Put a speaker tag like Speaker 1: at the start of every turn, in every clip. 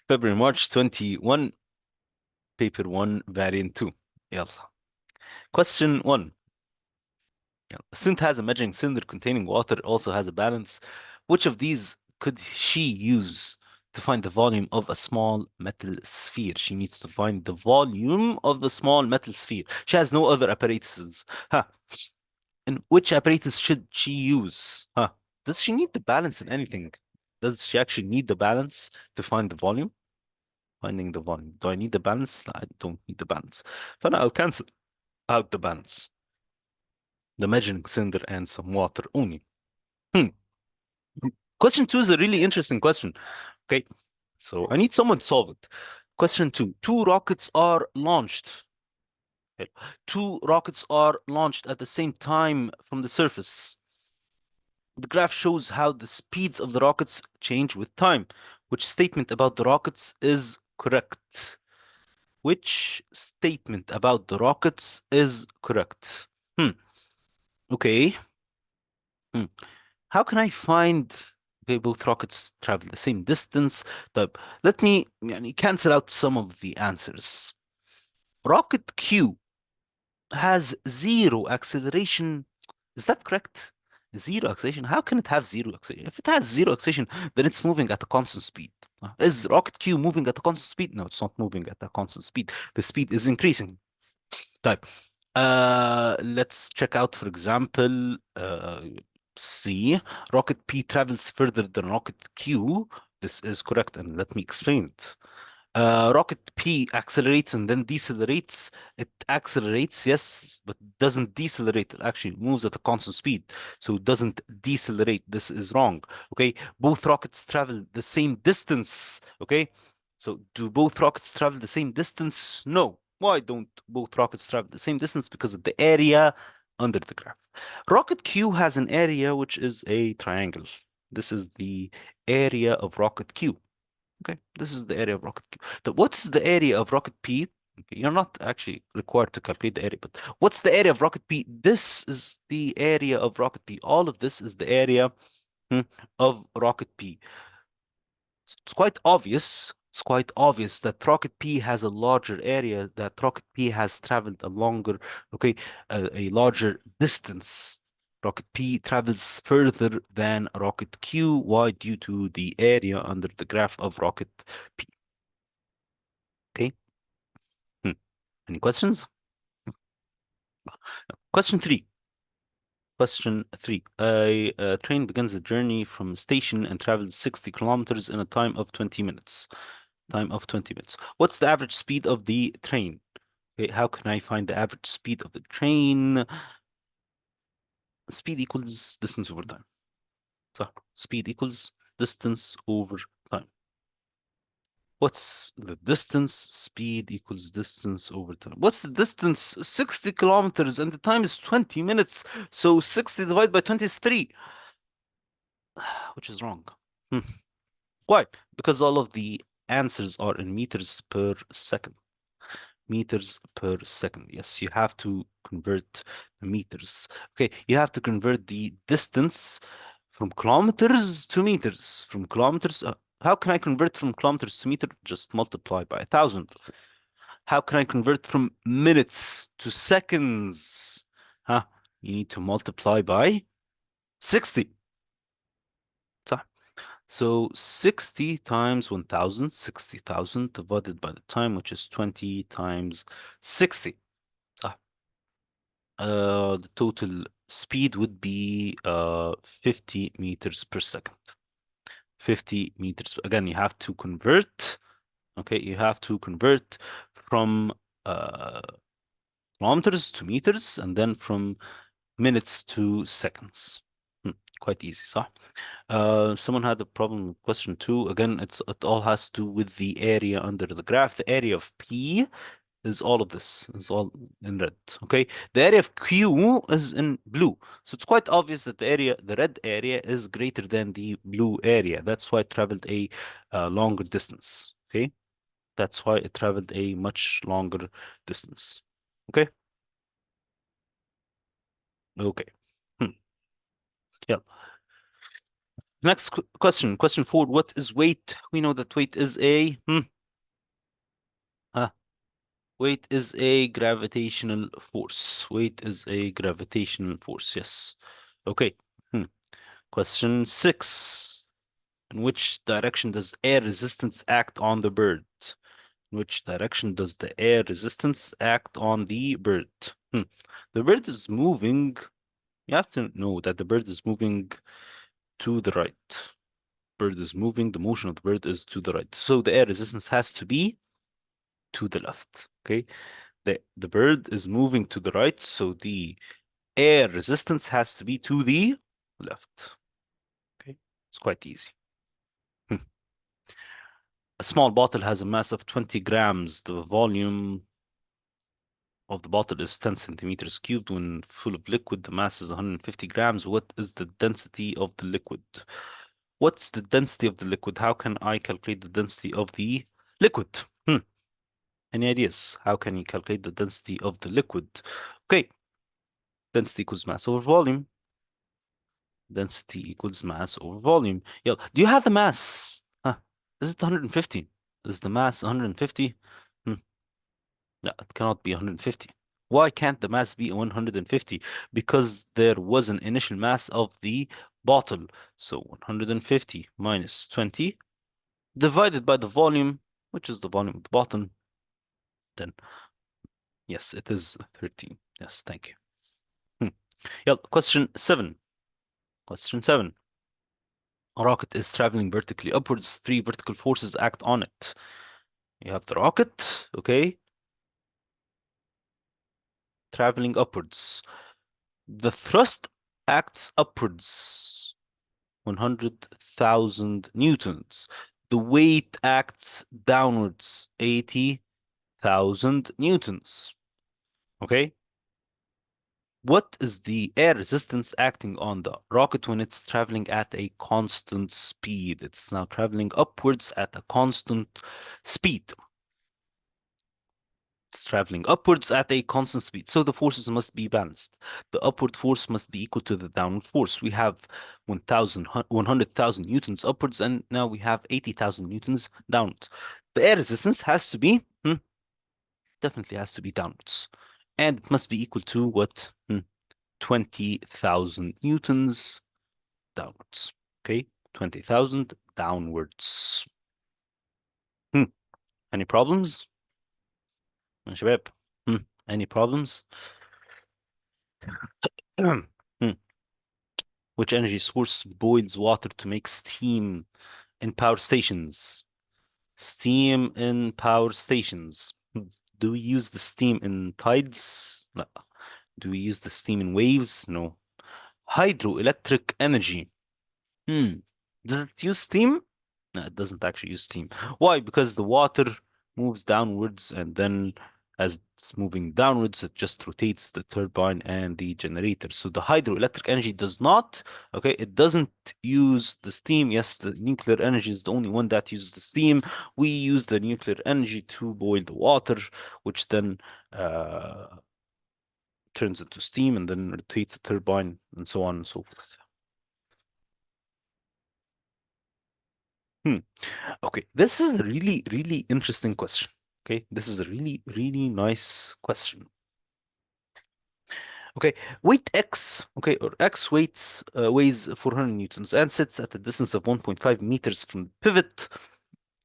Speaker 1: February, March 21, paper 1, variant 2. يلا. Question 1. A student has a measuring cylinder containing water, also has a balance. Which of these could she use to find the volume of a small metal sphere? She needs to find the volume of the small metal sphere. She has no other apparatuses. Huh. And which apparatus should she use? Huh. Does she need the balance in anything? Does she actually need the balance to find the volume? Finding the volume. Do I need the balance? I don't need the balance. I'll cancel out the balance. The measuring cylinder and some water only. Hmm. Question 2 is a really interesting question. Okay. So I need someone to solve it. Question 2. Two rockets are launched. Okay. Two rockets are launched at the same time from the surface. The graph shows how the speeds of the rockets change with time. Which statement about the rockets is correct? Which statement about the rockets is correct? Hmm. Okay. Hmm. How can I find okay, both rockets travel the same distance? طيب, let me cancel out some of the answers. Rocket Q has zero acceleration. Is that correct? Zero acceleration? How can it have zero acceleration? If it has zero acceleration, then it's moving at a constant speed. Is Rocket Q moving at a constant speed? No, it's not moving at a constant speed. The speed is increasing. Type. Let's check out, for example, C. Rocket P travels further than rocket Q. This is correct, and let me explain it. Rocket P accelerates and then decelerates. It accelerates, yes, but doesn't decelerate. It actually moves at a constant speed, so it doesn't decelerate. This is wrong. Okay, both rockets travel the same distance. Okay, so do both rockets travel the same distance? No. Why don't both rockets travel the same distance? Because of the area under the graph. Rocket Q has an area which is a triangle. This is the area of rocket Q. Okay, this is the area of rocket Q. What's the area of rocket P? Okay, you're not actually required to calculate the area, but what's the area of rocket P? This is the area of rocket P. All of this is the area of rocket P. It's quite obvious. It's quite obvious that rocket P has a larger area, that rocket P has traveled a longer, okay, a larger distance. Rocket P travels further than rocket Q. Why? Due to the area under the graph of rocket P. Okay. Hmm. Any questions? Question three. Question three. A train begins a journey from a station and travels 60 kilometers in a time of 20 minutes. Time of 20 minutes. What's the average speed of the train? Okay, how can I find the average speed of the train? Speed equals distance over time. So speed equals distance over time. What's the distance? Speed equals distance over time. What's the distance? 60 kilometers and the time is 20 minutes. So 60 divided by 20 is 3, which is wrong. Hmm. Why? Because all of the answers are in meters per second. Meters per second. Yes, you have to convert the meters. Okay, you have to convert the distance from kilometers to meters. From kilometers, how can I convert from kilometers to meter? Just multiply by 1,000. How can I convert from minutes to seconds? Huh? You need to multiply by 60. So 60 times 1,000, 60,000 divided by the time, which is 20 times 60. The total speed would be 50 meters per second. 50 meters. Again, you have to convert. Okay, you have to convert from uh, kilometers to meters and then from minutes to seconds. Quite easy, صح? Someone had a problem with question two. Again, it all has to do with the area under the graph. The area of P is all of this, is all in red. Okay, the area of Q is in blue. So it's quite obvious that the red area is greater than the blue area. That's why it traveled a longer distance. Okay, that's why it traveled a much longer distance. Okay, okay. Hmm. Yeah. Next question. Question 4. What is weight? We know that weight is a uh, weight is a gravitational force. Weight is a gravitational force. Yes. Okay. Hmm. Question 6. In which direction does air resistance act on the bird? In which direction does the air resistance act on the bird? The bird is moving. You have to know that the bird is moving to the right. Bird is moving. The motion of the bird is to the right. So the air resistance has to be to the left. Okay. The bird is moving to the right, so the air resistance has to be to the left. Okay. It's quite easy. Hmm. A small bottle has a mass of 20 grams. The volume of the bottle is 10 centimeters cubed. When full of liquid, the mass is 150 grams. What is the density of the liquid? What's the density of the liquid? How can I calculate the density of the liquid? Any ideas? How can you calculate the density of the liquid? Okay, density equals mass over volume. Density equals mass over volume. Yeah, do you have the mass? Is it 150? Is the mass 150? Hmm. Yeah, it cannot be 150. Why can't the mass be 150? Because there was an initial mass of the bottle. So 150 minus 20 divided by the volume, which is the volume of the bottle. Then, yes, it is 13. Yes, thank you. Hmm. Yeah, question 7. Question 7. A rocket is traveling vertically upwards. Three vertical forces act on it. You have the rocket, okay, traveling upwards. The thrust acts upwards, 100,000 newtons. The weight acts downwards, 80,000 newtons. Okay? What is the air resistance acting on the rocket when it's traveling at a constant speed? It's now traveling upwards at a constant speed. It's traveling upwards at a constant speed. So the forces must be balanced. The upward force must be equal to the downward force. We have 100,000 newtons upwards, and now we have 80,000 newtons downwards. The air resistance has to be, definitely has to be downwards. And it must be equal to what? 20,000 newtons downwards. Okay, 20,000 downwards. Hmm. Any problems? يا شباب. Any problems? Hmm. Which energy source boils water to make steam in power stations? Steam in power stations. Do we use the steam in tides? No. Do we use the steam in waves? No. Hydroelectric energy. Hmm. Does it use steam? No, it doesn't actually use steam. Why? Because the water moves downwards, and then as it's moving downwards, it just rotates the turbine and the generator. So the hydroelectric energy does not, okay, it doesn't use the steam. Yes, the nuclear energy is the only one that uses the steam. We use the nuclear energy to boil the water, which then uh, turns into steam and then rotates the turbine and so on and so forth. Hmm. Okay, this is a really, really interesting question. Okay, this is a really, really nice question. Okay, weight X, okay, or X weighs 400 newtons and sits at a distance of 1.5 meters from the pivot.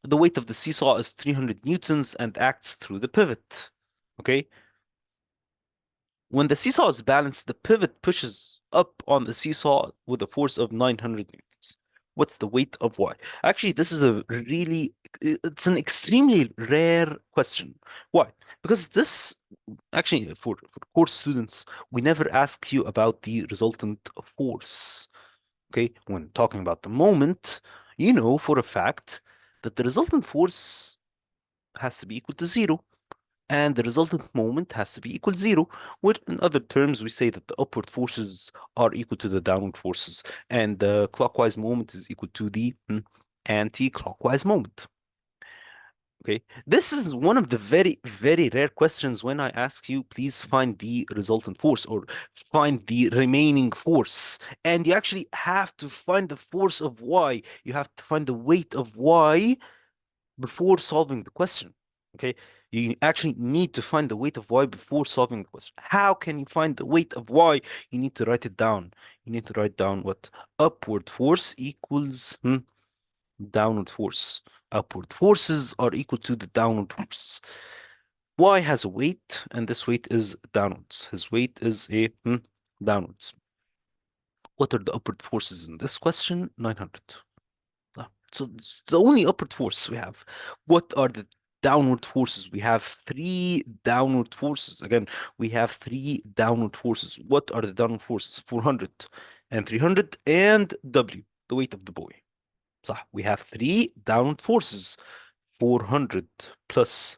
Speaker 1: The weight of the seesaw is 300 newtons and acts through the pivot. Okay, when the seesaw is balanced, the pivot pushes up on the seesaw with a force of 900 newtons. What's the weight of Y? Actually, this is a really, it's an extremely rare question. Why? Because this, actually, for course students, we never ask you about the resultant force. Okay, when talking about the moment, you know for a fact that the resultant force has to be equal to zero and the resultant moment has to be equal zero, which in other terms we say that the upward forces are equal to the downward forces and the clockwise moment is equal to the anti-clockwise moment. Okay, this is one of the very, very rare questions when I ask you, please find the resultant force or find the remaining force. And you actually have to find the force of Y. You have to find the weight of Y before solving the question. Okay, you actually need to find the weight of Y before solving the question. How can you find the weight of Y? You need to write it down. You need to write down what upward force equals downward force. Upward forces are equal to the downward forces. Y has a weight, and this weight is downwards. His weight is a downwards. What are the upward forces in this question? 900. So it's the only upward force we have. What are the downward forces? We have three downward forces. Again, we have three downward forces. What are the downward forces? 400 and 300 and W, the weight of the boy. صح. We have three downward forces. 400 plus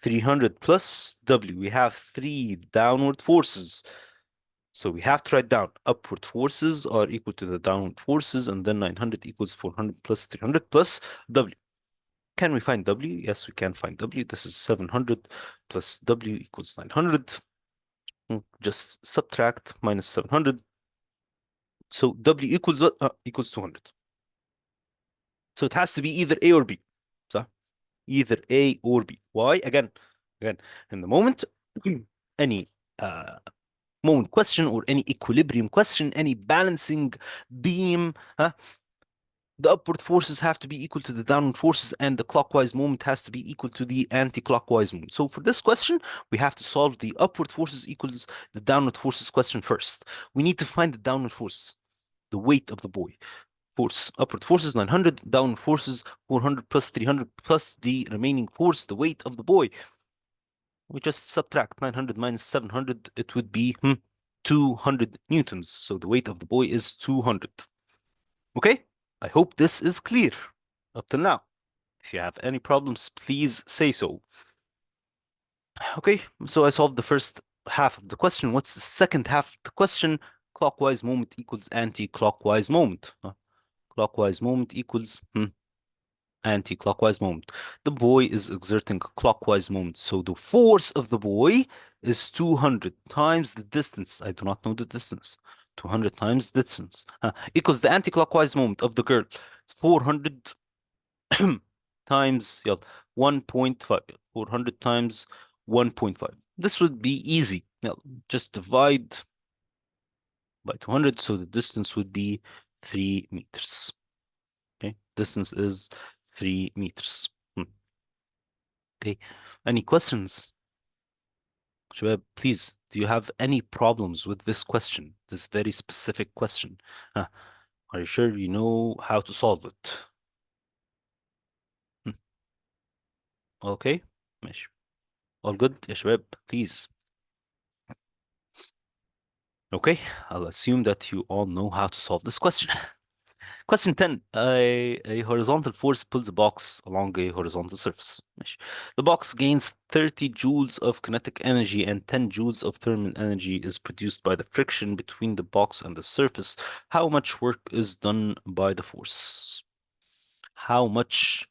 Speaker 1: 300 plus W. We have three downward forces. So we have to write down upward forces are equal to the downward forces, and then 900 equals 400 plus 300 plus W. Can we find W? Yes, we can find W. This is 700 plus W equals 900. Just subtract minus 700. So W equals what? Equals 200. So it has to be either A or B. So either A or B. Why? Again, in the moment, any moment question or any equilibrium question, any balancing beam, the upward forces have to be equal to the downward forces, and the clockwise moment has to be equal to the anti-clockwise moment. So for this question, we have to solve the upward forces equals the downward forces question first. We need to find the downward forces, the weight of the boy. Force, upward forces 900, downward forces 400 plus 300 plus the remaining force, the weight of the boy. We just subtract 900 minus 700, it would be 200 newtons. So the weight of the boy is 200. Okay? I hope this is clear up till now. If you have any problems, please say so. Okay, so I solved the first half of the question. What's the second half of the question? Clockwise moment equals anti-clockwise moment. Clockwise moment equals anti-clockwise moment. The boy is exerting a clockwise moment. So the force of the boy is 200 times the distance. I do not know the distance. 200 times distance equals the anti-clockwise moment of the girl. 400 times 1.5. 400 times 1.5. This would be easy. Just divide by 200. So the distance would be 3 meters. Okay, distance is 3 meters. Okay, any questions? Shabab, please, do you have any problems with this question, this very specific question? Are you sure you know how to solve it? Hmm, Okay, ماشي. All good يا شباب, please. Okay, I'll assume that you all know how to solve this question. Question 10. A horizontal force pulls a box along a horizontal surface. ماشي. The box gains 30 joules of kinetic energy and 10 joules of thermal energy is produced by the friction between the box and the surface. How much work is done by the force? How much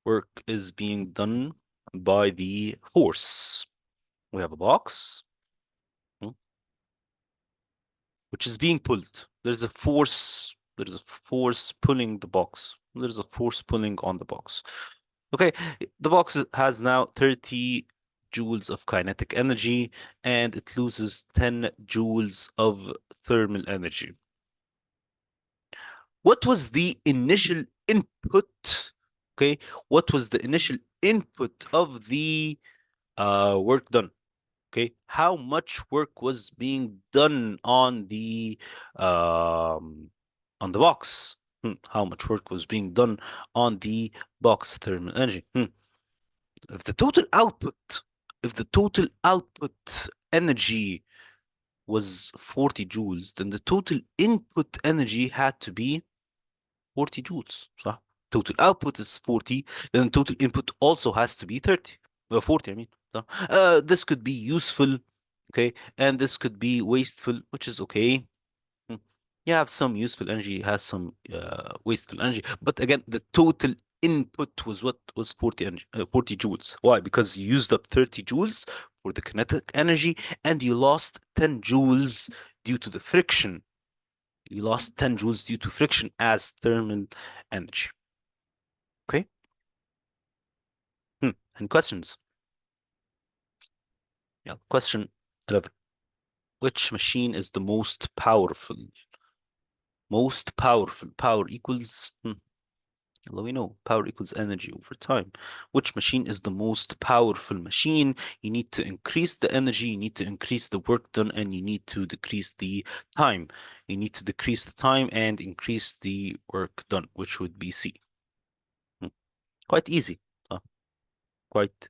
Speaker 1: work is being done by the force? We have a box which is being pulled. There's a force. There's a force pulling the box. There's a force pulling on the box. Okay, the box has now 30 joules of kinetic energy and it loses 10 joules of thermal energy. What was the initial input? Okay, what was the initial input of the work done? Okay, how much work was being done on the box? How much work was being done on the box thermal energy? If the total output, if the total output energy was 40 joules, then the total input energy had to be 40 joules. صح? Total output is 40, then total input also has to be 30. 40, I mean. So, this could be useful, okay, and this could be wasteful, which is okay. You have some useful energy, has some wasteful energy, but again, the total input was what was 40 joules. Why? Because you used up 30 joules for the kinetic energy and you lost 10 joules due to the friction. You lost 10 joules due to friction as thermal energy. Okay? Any questions? Yeah. Question 11. Which machine is the most powerful? Most powerful. Power equals, well, we know power equals energy over time. Which machine is the most powerful machine? You need to increase the energy, you need to increase the work done, and you need to decrease the time. You need to decrease the time and increase the work done, which would be C. Hmm, Quite easy, quite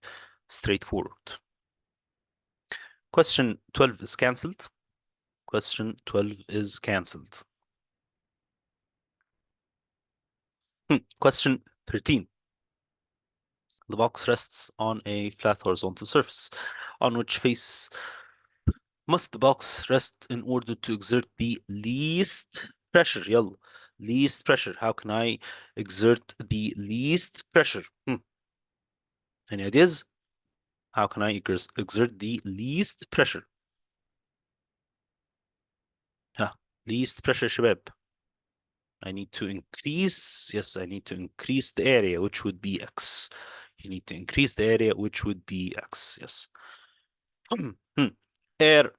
Speaker 1: straightforward. Question 12 is cancelled. Question 12 is cancelled. Question 13. The box rests on a flat horizontal surface. On which face must the box rest in order to exert the least pressure? يلا. Least pressure. How can I exert the least pressure? Any ideas? How can I exert the least pressure? ها. Least pressure شباب. I need to increase, yes, I need to increase the area, which would be X. You need to increase the area, which would be X, yes. Air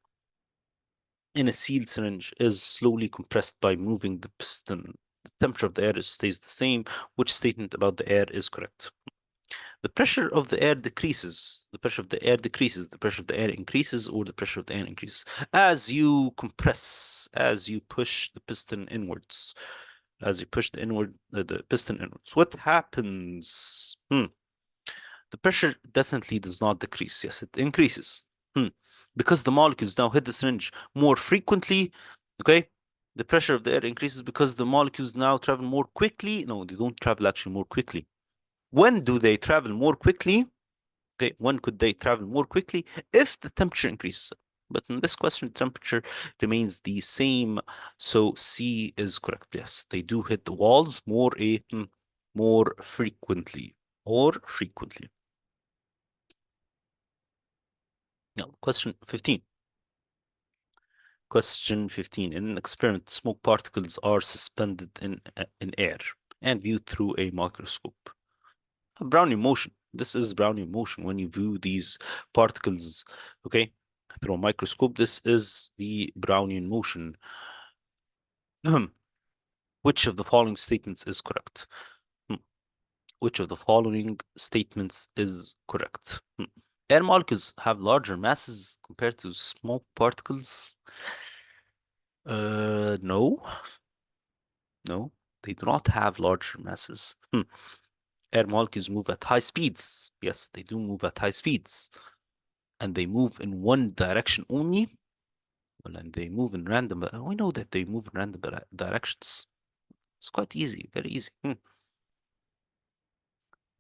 Speaker 1: in a sealed syringe is slowly compressed by moving the piston. The temperature of the air stays the same. Which statement about the air is correct? The pressure of the air decreases. The pressure of the air decreases. The pressure of the air increases, or the pressure of the air increases as you compress, as you push the piston inwards. As you push the piston inwards. What happens? The pressure definitely does not decrease. Yes, it increases. Because the molecules now hit the syringe more frequently. Okay, the pressure of the air increases because the molecules now travel more quickly. No, they don't travel actually more quickly. When do they travel more quickly? Okay, when could they travel more quickly? If the temperature increases. But in this question, temperature remains the same. So C is correct. Yes, they do hit the walls more frequently. More frequently. Now, question 15. Question 15. In an experiment, smoke particles are suspended in air and viewed through a microscope. Brownian motion. This is Brownian motion. When you view these particles, okay, through a microscope, this is the Brownian motion. Which of the following statements is correct? Which of the following statements is correct? Air molecules have larger masses compared to smoke particles. No, no, they do not have larger masses. Air molecules move at high speeds. Yes, they do move at high speeds. And they move in one direction only. Well, and they move in random. We know that they move in random directions. It's quite easy, very easy.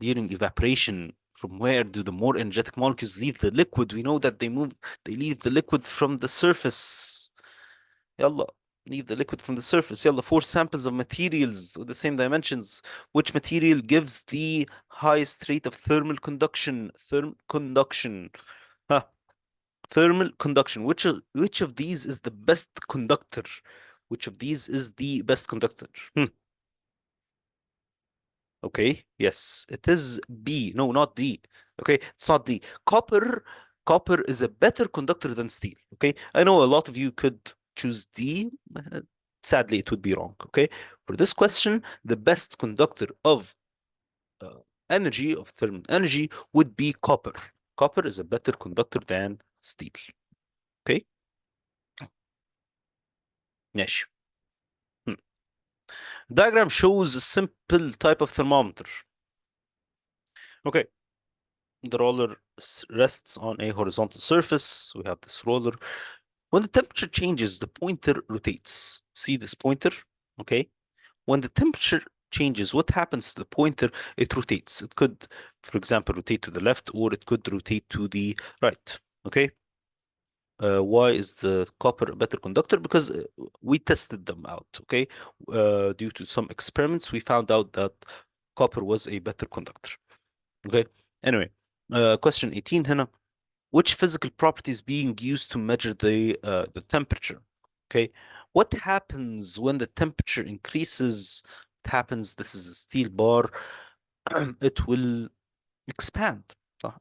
Speaker 1: During evaporation, from where do the more energetic molecules leave the liquid? We know that they leave the liquid from the surface. Yalla, leave the liquid from the surface. Yalla, four samples of materials with the same dimensions. Which material gives the highest rate of thermal conduction? Thermal conduction. Huh. Thermal conduction. Which of these is the best conductor? Which of these is the best conductor? Okay, yes, it is B. No, not D. Okay, it's not D. Copper is a better conductor than steel. Okay, I know a lot of you could choose D. Sadly, it would be wrong. Okay, for this question, the best conductor of uh, energy, of thermal energy, would be copper. Copper is a better conductor than steel. Okay, ماشي. Hmm. Diagram shows a simple type of thermometer. Okay, the roller rests on a horizontal surface. We have this roller. When the temperature changes, the pointer rotates. See this pointer? Okay. When the temperature changes, what happens to the pointer? It rotates. It could, for example, rotate to the left or it could rotate to the right. Okay. Why is the copper a better conductor? Because we tested them out. Okay. Due to some experiments, we found out that copper was a better conductor. Okay. Anyway, question 18 هنا. Which physical property is being used to measure the temperature? Okay. What happens when the temperature increases? It happens, this is a steel bar, it will expand.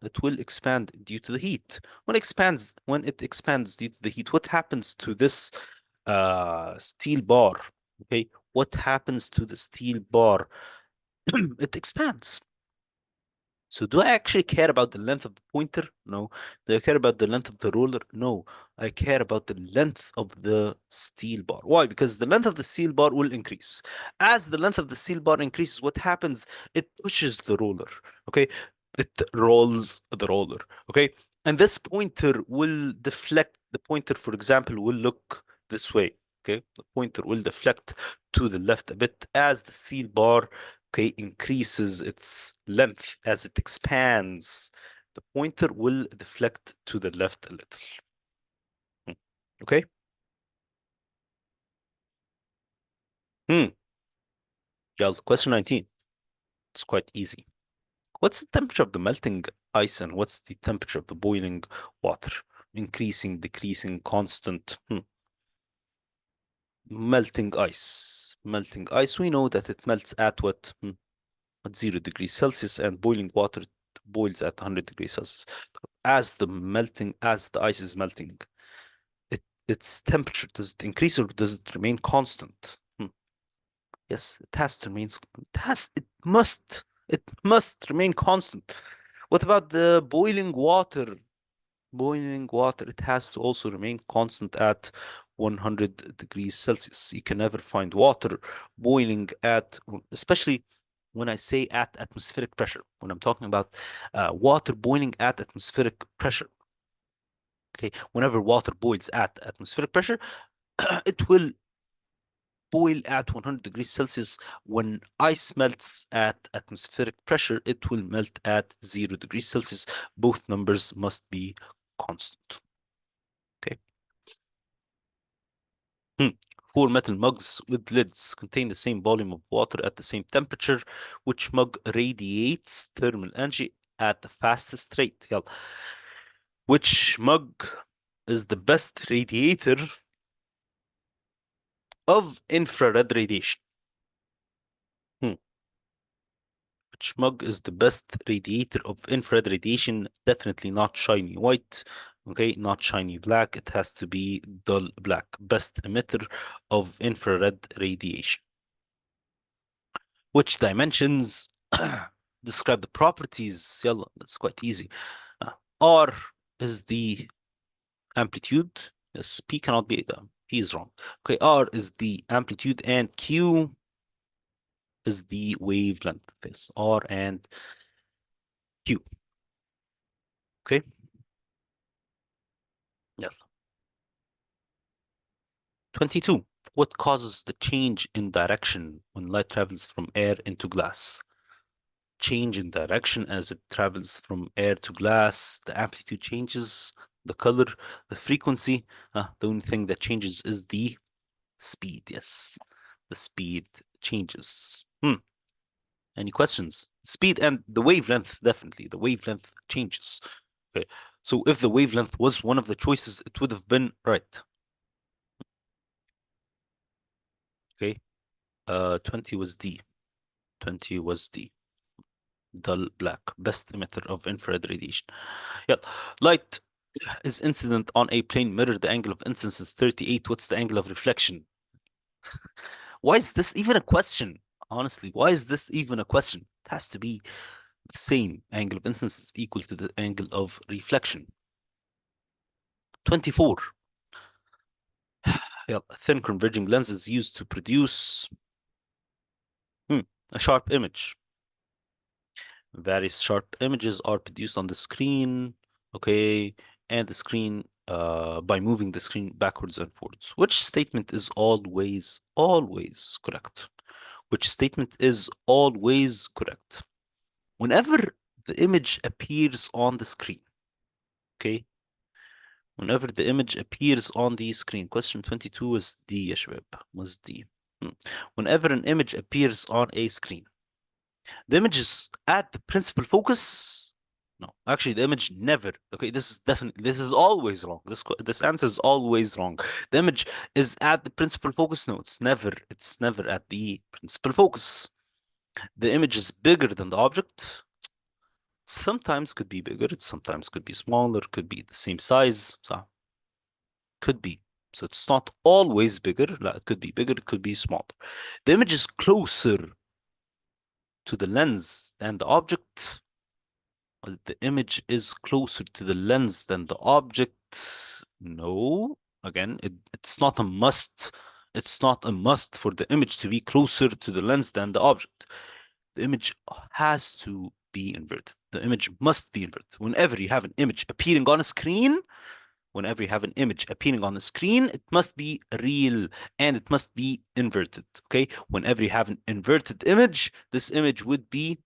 Speaker 1: It will expand due to the heat. When it expands due to the heat, what happens to this steel bar? Okay, what happens to the steel bar? It expands. So do I actually care about the length of the pointer? No. Do I care about the length of the roller? No. I care about the length of the steel bar. Why? Because the length of the steel bar will increase. As the length of the steel bar increases, what happens? It pushes the roller. Okay. It rolls the roller. Okay. And this pointer will deflect. The pointer, for example, will look this way. Okay. The pointer will deflect to the left a bit as the steel bar, okay, increases its length as it expands. The pointer will deflect to the left a little. Hmm. Okay. Hmm. Yeah, question 19. It's quite easy. What's the temperature of the melting ice and what's the temperature of the boiling water? Increasing, decreasing, constant. Melting ice. Melting ice. We know that it melts at what? At 0 degrees Celsius, and boiling water boils at 100 degrees Celsius. As the ice is melting, its temperature, does it increase or does it remain constant? Yes, it has to remain. It must remain constant. What about the boiling water? Boiling water, it has to also remain constant at 100 degrees Celsius. You can never find water boiling at, especially when I say at atmospheric pressure, when I'm talking about water boiling at atmospheric pressure. Okay, whenever water boils at atmospheric pressure, it will boil at 100 degrees Celsius. When ice melts at atmospheric pressure, it will melt at 0 degrees Celsius. Both numbers must be constant. Okay. Hmm. Four metal mugs with lids contain the same volume of water at the same temperature. Which mug radiates thermal energy at the fastest rate? يلا. Which mug is the best radiator of infrared radiation? Hmm. Which mug is the best radiator of infrared radiation? Definitely not shiny white. Okay, not shiny black. It has to be dull black. Best emitter of infrared radiation. Which dimensions describe the properties? Yalla, that's quite easy. R is the amplitude. Yes, P cannot be P is wrong. Okay, R is the amplitude and Q is the wavelength. Yes, R and Q. Okay, yes. 22. What causes the change in direction when light travels from air into glass? Change in direction as it travels from air to glass. The amplitude changes, the color, the frequency. The only thing that changes is the speed. Yes, the speed changes. Any questions? Speed and the wavelength, definitely. The wavelength changes. Okay. So if the wavelength was one of the choices, it would have been right. Okay. 20 was D. 20 was D. Dull black, best emitter of infrared radiation. Yeah. Light is incident on a plane mirror. The angle of incidence is 38. What's the angle of reflection? Why is this even a question? Honestly, why is this even a question? It has to be the same. Angle of incidence is equal to the angle of reflection. 24. Yeah, a thin converging lens is used to produce a sharp image. Various sharp images are produced on the screen, okay, and the screen by moving the screen backwards and forwards. Which statement is always correct? Which statement is always correct? Whenever the image appears on the screen, okay, whenever the image appears on the screen, question 22 was D, يا شباب, was D. Whenever an image appears on a screen, The image is at the principal focus. No, actually, the image never. Okay, this is definitely, this is always wrong. This answer is always wrong. The image is at the principal focus. No, it's never. It's never at the principal focus. The image is bigger than the object. Sometimes could be bigger. Sometimes could be smaller. Could be the same size. So could be. So it's not always bigger. لا, it could be bigger. It could be smaller. The image is closer to the lens than the object. The image is closer to the lens than the object. No. Again, it's not a must. It's not a must for the image to be closer to the lens than the object. The image has to be inverted. The image must be inverted. Whenever you have an image appearing on a screen, whenever you have an image appearing on the screen, it must be real and it must be inverted. Okay. Whenever you have an inverted image, this image would be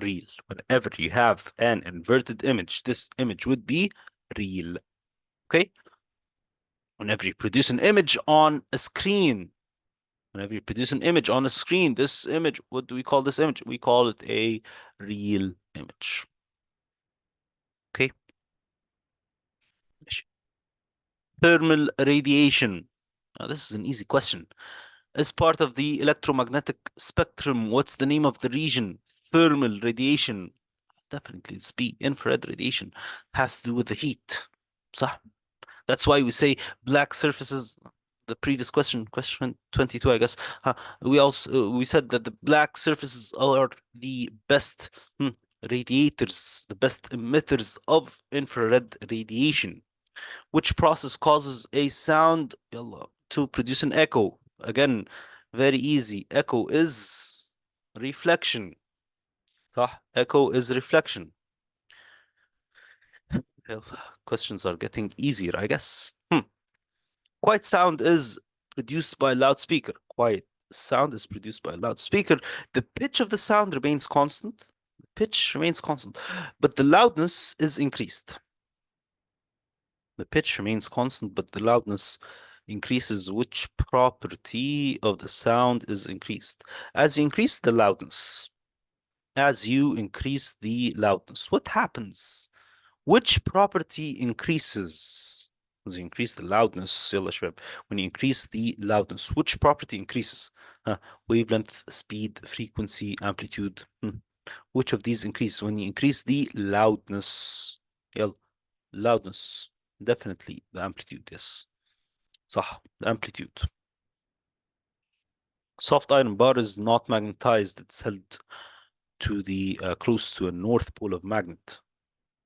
Speaker 1: real. Whenever you have an inverted image, this image would be real. Okay. Whenever you produce an image on a screen, whenever you produce an image on a screen, this image, what do we call this image? We call it a real image. Okay. Thermal radiation. Now, this is an easy question. As part of the electromagnetic spectrum, what's the name of the region? Thermal radiation. Definitely it's B. Infrared radiation has to do with the heat. صح. That's why we say black surfaces. The previous question 22, I guess. We said that the black surfaces are the best radiators, the best emitters of infrared radiation. Which process causes a sound يلا, to produce an echo? Again, very easy. Echo is reflection. صح? Echo is reflection. Well, questions are getting easier, I guess. Quiet sound is produced by a loudspeaker. Quiet sound is produced by a loudspeaker. The pitch of the sound remains constant. The pitch remains constant, but the loudness is increased. The pitch remains constant, but the loudness increases. Which property of the sound is increased? As you increase the loudness, as you increase the loudness, what happens? Which property increases? As you increase the loudness, يلا شباب. When you increase the loudness, which property increases? Wavelength, speed, frequency, amplitude. Which of these increases when you increase the loudness? يلا. Loudness. Definitely the amplitude, yes. صح, the amplitude. Soft iron bar is not magnetized. It's held to the close to a north pole of magnet.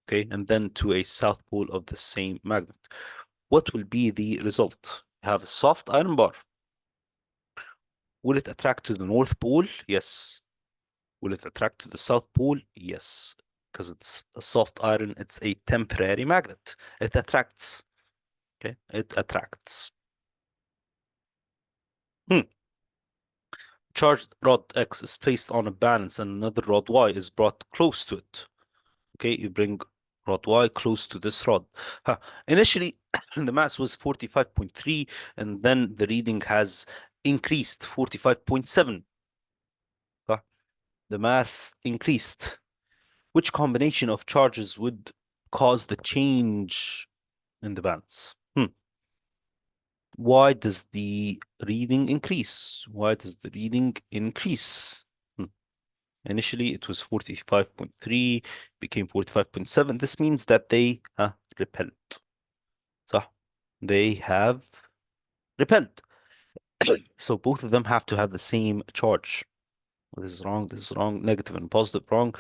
Speaker 1: Okay, and then to a south pole of the same magnet. What will be the result? Have a soft iron bar. Will it attract to the north pole? Yes. Will it attract to the south pole? Yes. Because it's a soft iron, it's a temporary magnet. It attracts. Okay, it attracts. Charged rod X is placed on a balance and another rod Y is brought close to it. Okay, you bring rod Y close to this rod. Initially, the mass was 45.3 and then the reading has increased 45.7. The mass increased. Which combination of charges would cause the change in the balance? Why does the reading increase? Why does the reading increase? Initially, it was 45.3, became 45.7. This means that they repelled. صح? They have repelled. So both of them have to have the same charge. This is wrong, this is wrong, negative and positive, wrong.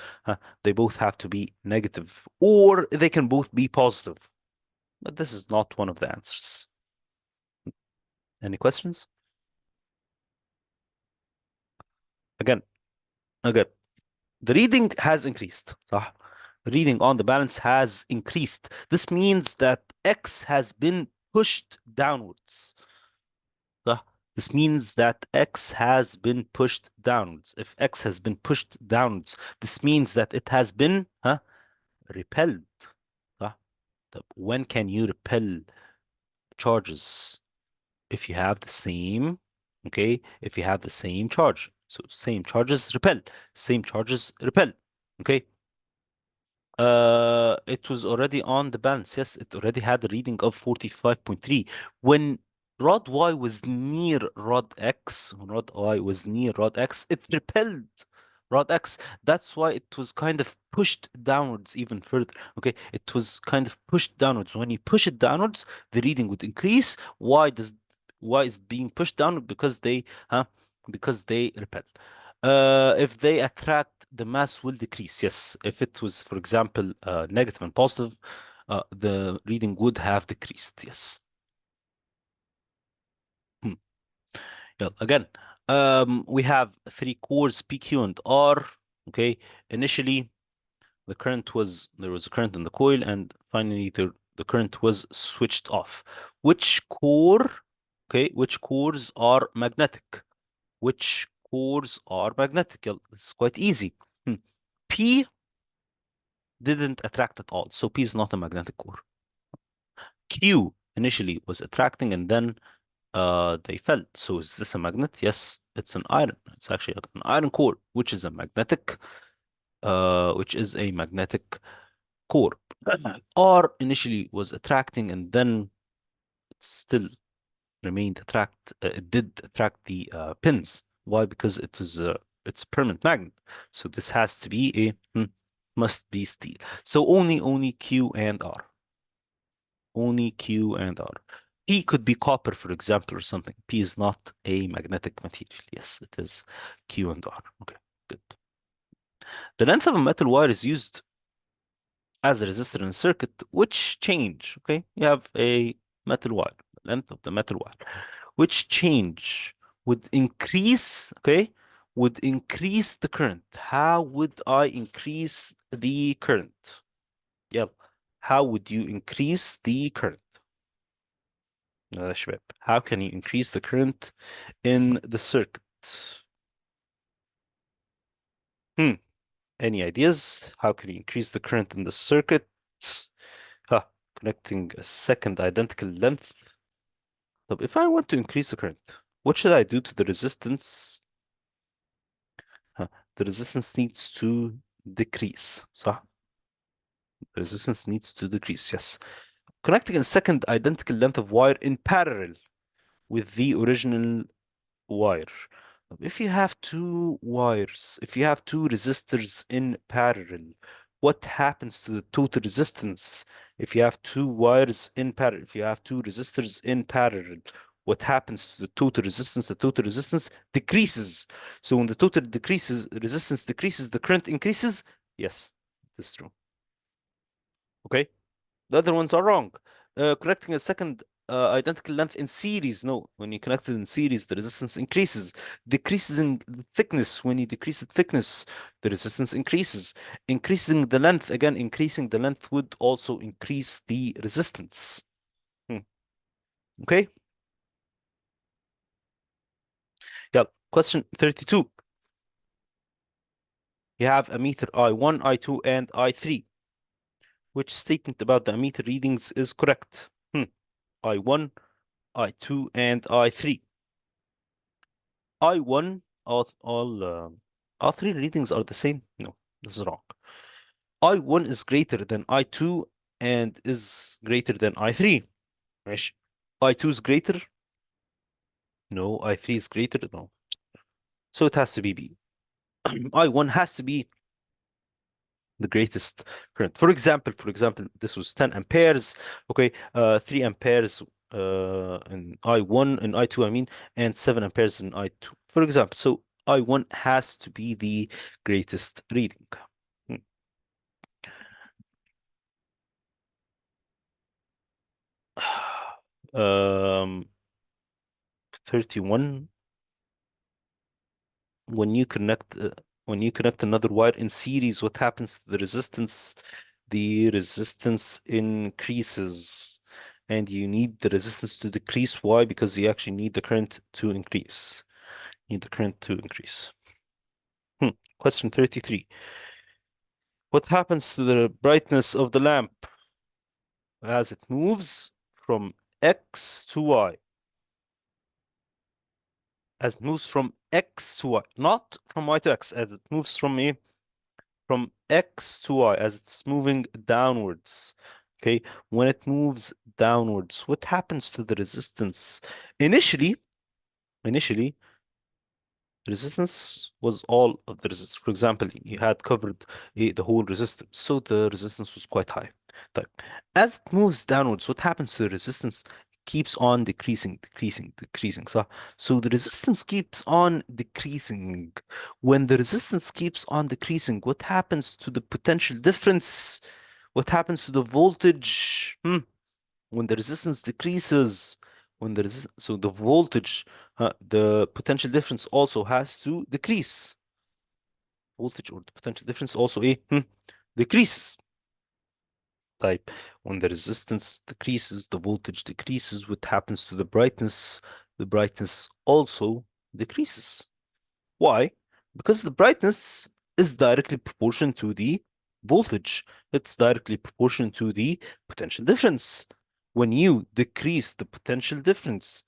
Speaker 1: They both have to be negative, or they can both be positive. But this is not one of the answers. Any questions? Again, again. The reading has increased. صح? The reading on the balance has increased. This means that X has been pushed downwards. صح? This means that X has been pushed downwards. If X has been pushed downwards, this means that it has been repelled. صح? When can you repel charges? If you have the same, okay, if you have the same charge. So same charges repel. Same charges repel. Okay. It was already on the balance. Yes, it already had a reading of 45.3. When rod Y was near rod X, when rod Y was near rod X, it repelled rod X. That's why it was kind of pushed downwards even further. Okay, it was kind of pushed downwards. When you push it downwards, the reading would increase. Why is it being pushed downward? Because they repel. If they attract, the mass will decrease. Yes. If it was, for example, negative and positive, the reading would have decreased. Yes. Hmm. Yeah. Again, we have three cores, PQ and R. Okay. Initially, there was a current in the coil, and finally the current was switched off. Which core, which cores are magnetic? Which cores are magnetic? Yeah, it's quite easy. Hmm. P didn't attract at all. So P is not a magnetic core. Q initially was attracting and then they fell. So is this a magnet? Yes, it's an iron. It's actually an iron core, which is a magnetic core. R initially was attracting and then it still remained attract. It did attract the pins. Why? Because it's a permanent magnet. So this has to be must be steel. So only Q and R. Only Q and R. P could be copper, for example, or something. P is not a magnetic material. Yes, it is Q and R. Okay, good. The length of a metal wire is used as a resistor in a circuit, which change, okay? You have a metal wire, the length of the metal wire, which change would increase, would increase the current. How would I increase the current? Yeah, how would you increase the current? يا شباب, how can you increase the current in the circuit? Hmm. Any ideas? How can you increase the current in the circuit? Huh. Connecting a second identical length. But if I want to increase the current, what should I do to the resistance? Huh. The resistance needs to decrease. صح? The resistance needs to decrease. Yes. Connecting a second identical length of wire in parallel with the original wire. If you have two wires, if you have two resistors in parallel, what happens to the total resistance? If you have two wires in parallel, if you have two resistors in parallel, what happens to the total resistance? The total resistance decreases. So when the total decreases, resistance decreases, the current increases. Yes, this is true. Okay. The other ones are wrong. Connecting a second identical length in series. No, when you connect it in series, the resistance increases. Decreasing the thickness. When you decrease the thickness, the resistance increases. Increasing the length, again, increasing the length would also increase the resistance. Hmm. Okay. Yeah. Question 32. You have a meter I1, I2, and I3. Which statement about the ammeter readings is correct? I1, I2, and I3. I1, all three readings are the same. No, this is wrong. I1 is greater than I2 and is greater than I3. ماشي. I2 is greater. No, I3 is greater. No. So it has to be B. I1 has to be the greatest current. For example, this was 10 amperes. Okay, 3 amperes in I1 and I2, I mean, and 7 amperes in I2. For example, so I1 has to be the greatest reading. Hmm. Um, 31. When you connect uh, when you connect another wire in series, what happens to the resistance? The resistance increases, and you need the resistance to decrease. Why? Because you actually need the current to increase. Need the current to increase. Question 33. What happens to the brightness of the lamp as it moves from X to Y? as it moves from X to Y, not from Y to X, as it moves from A, from X to Y, as it's moving downwards. Okay, when it moves downwards, what happens to the resistance? Initially, resistance was all of the resistance. For example, you had covered the whole resistance, so the resistance was quite high. But as it moves downwards, what happens to the resistance? It keeps on decreasing. So the resistance keeps on decreasing. When the resistance keeps on decreasing, what happens to the potential difference? What happens to the voltage? When the resistance decreases, so the voltage, the potential difference also has to decrease. Voltage or the potential difference also decreases. Type when the resistance decreases, the voltage decreases. What happens to the brightness? The brightness also decreases. Why? Because the brightness is directly proportional to the voltage. It's directly proportional to the potential difference. When you decrease the potential difference,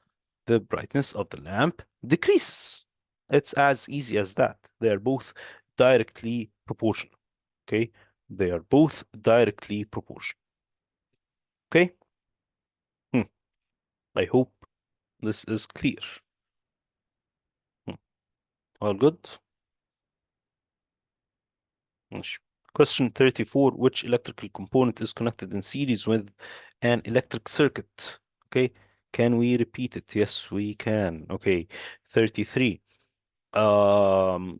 Speaker 1: the brightness of the lamp decreases. It's as easy as that. They are both directly proportional. Okay? They are both directly proportional. Okay? Hmm. I hope this is clear. Hmm. All good? ماشي. Question 34. Which electrical component is connected in series with an electric circuit? Okay. Can we repeat it? Yes, we can. Okay. 33. Um,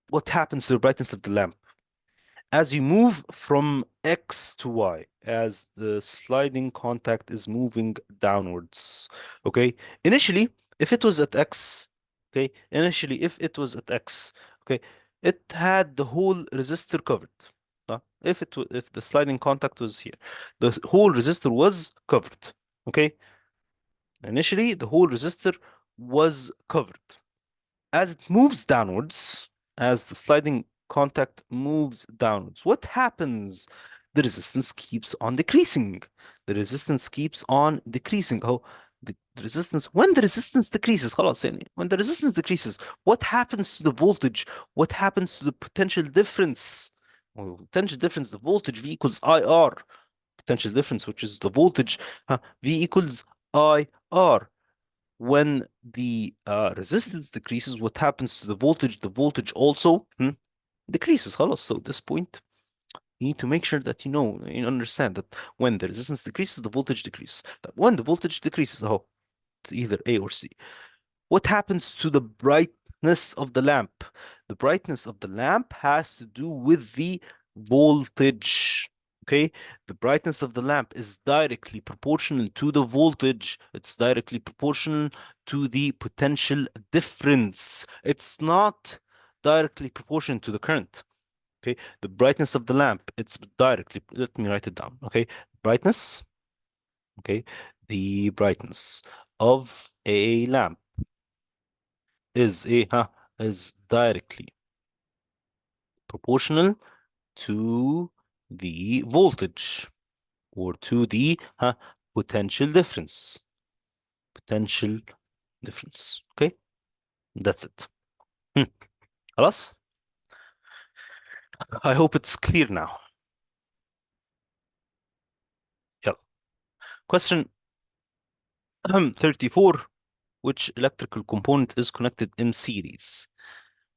Speaker 1: what happens to the brightness of the lamp? As you move from X to Y, as the sliding contact is moving downwards. Okay. Initially, if it was at X, okay, if it was at X, okay, it had the whole resistor covered. If the sliding contact was here, the whole resistor was covered. Okay. Initially, the whole resistor was covered. As it moves downwards, as the sliding contact moves downwards, what happens? The resistance keeps on decreasing. The resistance keeps on decreasing. Oh, the resistance, when the resistance decreases, خلاص يعني, when the resistance decreases, what happens to the voltage? What happens to the potential difference? Well, potential difference, the voltage V equals IR. Potential difference, which is the voltage, V equals IR. When the resistance decreases, what happens to the voltage? The voltage also decreases. خلاص. So at this point, you need to make sure that you understand that when the resistance decreases, the voltage decreases. That when the voltage decreases, it's either A or C. What happens to the brightness of the lamp? The brightness of the lamp has to do with the voltage. Okay, the brightness of the lamp is directly proportional to the voltage. It's directly proportional to the potential difference. It's not directly proportional to the current. Okay, the brightness of the lamp, it's directly, let me write it down. Okay, brightness, okay, the brightness of a lamp is directly proportional to the voltage or to the potential difference. Potential difference. Okay, that's it. خلاص. I hope it's clear now. يلا. Question 34. Which electrical component is connected in series?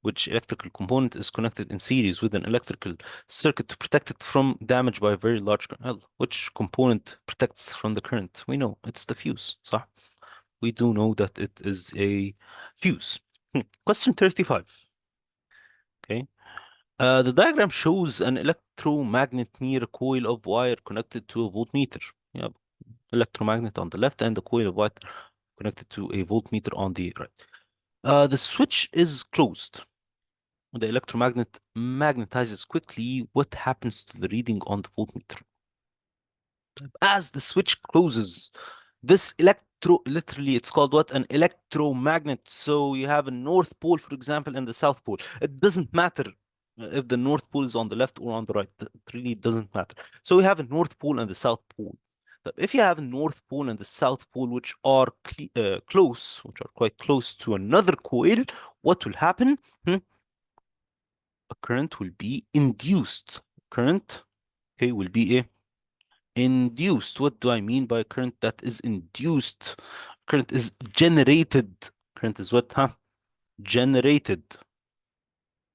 Speaker 1: Which electrical component is connected in series with an electrical circuit to protect it from damage by a very large current? Well, which component protects from the current? We know it's the fuse, صح? We do know that it is a fuse. Question 35. Okay. The diagram shows an electromagnet near a coil of wire connected to a voltmeter. Yeah, electromagnet on the left and the coil of wire connected to a voltmeter on the right. The switch is closed. The electromagnet magnetizes quickly. What happens to the reading on the voltmeter? As the switch closes, this literally, it's called what? An electromagnet. So you have a north pole, for example, and the south pole. It doesn't matter if the north pole is on the left or on the right. It really doesn't matter. So we have a north pole and the south pole. If you have a North Pole and the South Pole, which are close, which are quite close to another coil, what will happen? Hmm, a current will be induced. Current, okay, will be a induced. What do I mean by current that is induced? Current is generated. Current is what, huh? Generated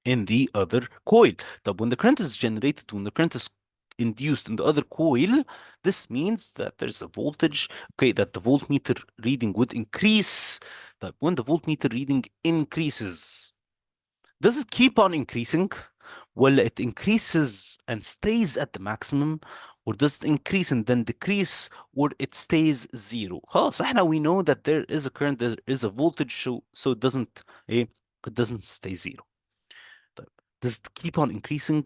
Speaker 1: in the other coil. طب when the current is generated, when the current is induced in the other coil, this means that there's a voltage, okay, that the voltmeter reading would increase. But when the voltmeter reading increases, does it keep on increasing? Well, it increases and stays at the maximum, or does it increase and then decrease, or it stays zero? خلاص احنا we know that there is a current, there is a voltage, so it doesn't stay zero. طيب, does it keep on increasing?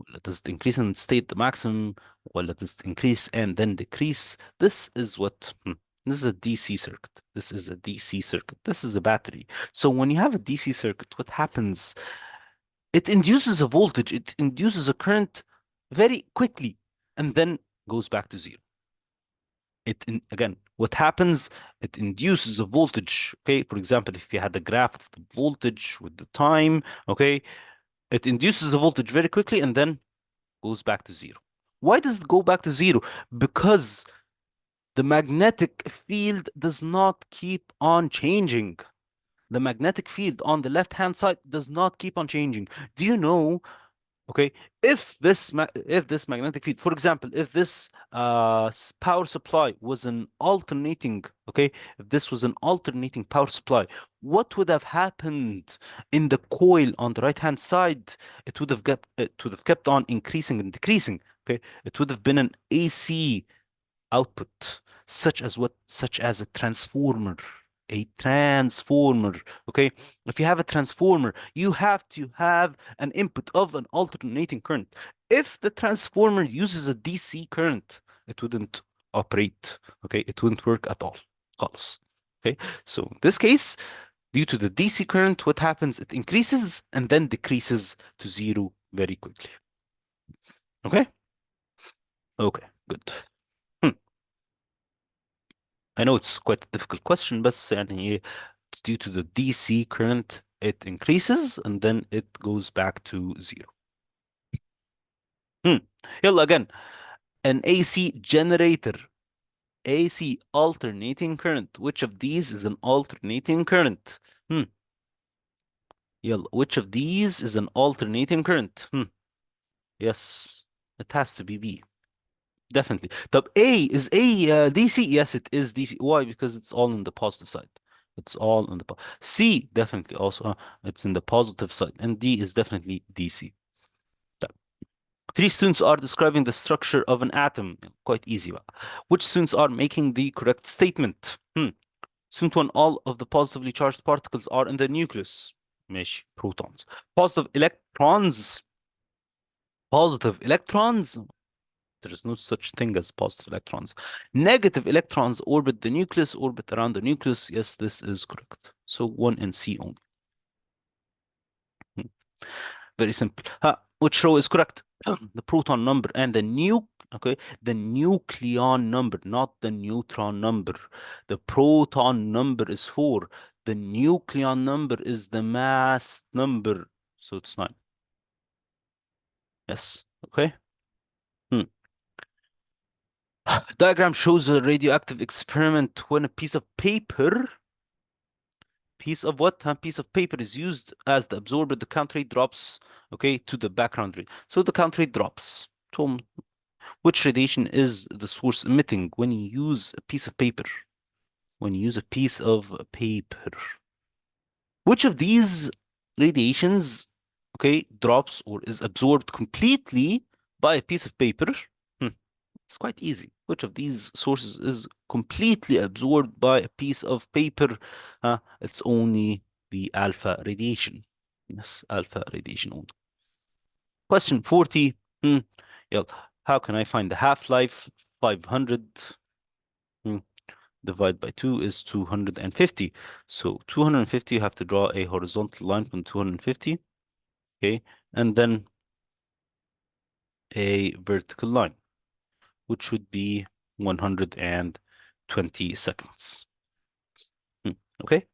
Speaker 1: ولا does it increase and stay at the maximum? ولا does it increase and then decrease? This is a DC circuit. This is a DC circuit. This is a battery. So when you have a DC circuit, what happens? It induces a voltage, it induces a current very quickly and then goes back to zero. Again, what happens? It induces a voltage. Okay, for example, if you had a graph of the voltage with the time, okay, it induces the voltage very quickly and then goes back to zero. Why does it go back to zero? Because the magnetic field does not keep on changing. The magnetic field on the left-hand side does not keep on changing. Do you know, okay, if this magnetic field, for example, if this power supply was an alternating, okay, if this was an alternating power supply, what would have happened in the coil on the right-hand side? It would have kept on increasing and decreasing. Okay, it would have been an AC output, such as a transformer. A transformer. Okay. If you have a transformer, you have to have an input of an alternating current. If the transformer uses a DC current, it wouldn't operate. Okay. It wouldn't work at all. خالص. Okay. So in this case, due to the DC current, what happens? It increases and then decreases to zero very quickly. Okay. Okay. Good. Hmm. I know it's quite a difficult question, بس يعني it's due to the DC current, it increases and then it goes back to zero. Hmm. يلا again, an AC generator, AC alternating current. Which of these is an alternating current? Hmm. يلا, which of these is an alternating current? Yes, it has to be B. Definitely. طب is A DC? Yes, it is DC. Why? Because it's all on the positive side. It's all on the C definitely also. It's in the positive side. And D is definitely DC. طيب. Three students are describing the structure of an atom. Quite easy بقى. Which students are making the correct statement? Student one, all of the positively charged particles are in the nucleus. ماشي. Protons. Positive electrons. Positive electrons. There is no such thing as positive electrons. Negative electrons orbit the nucleus, orbit around the nucleus. Yes, this is correct. So 1 and C only. Hmm. Very simple. Which row is correct? The proton number and okay, the nucleon number, not the neutron number. The proton number is 4. The nucleon number is the mass number. So it's 9. Yes. Okay. Hmm. Diagram shows a radioactive experiment when a piece of what? A piece of paper is used as the absorber. The count rate drops, okay, to the background rate. So the count rate drops. So which radiation is the source emitting when you use a piece of paper? When you use a piece of paper. Which of these radiations, okay, drops or is absorbed completely by a piece of paper? Hmm. It's quite easy. Which of these sources is completely absorbed by a piece of paper? It's only the alpha radiation. Yes, alpha radiation only. Question 40. Yeah. How can I find the half-life? 500 divided by 2 is 250. So 250, you have to draw a horizontal line from 250. Okay. And then a vertical line, which would be 120 seconds. Hmm, Okay.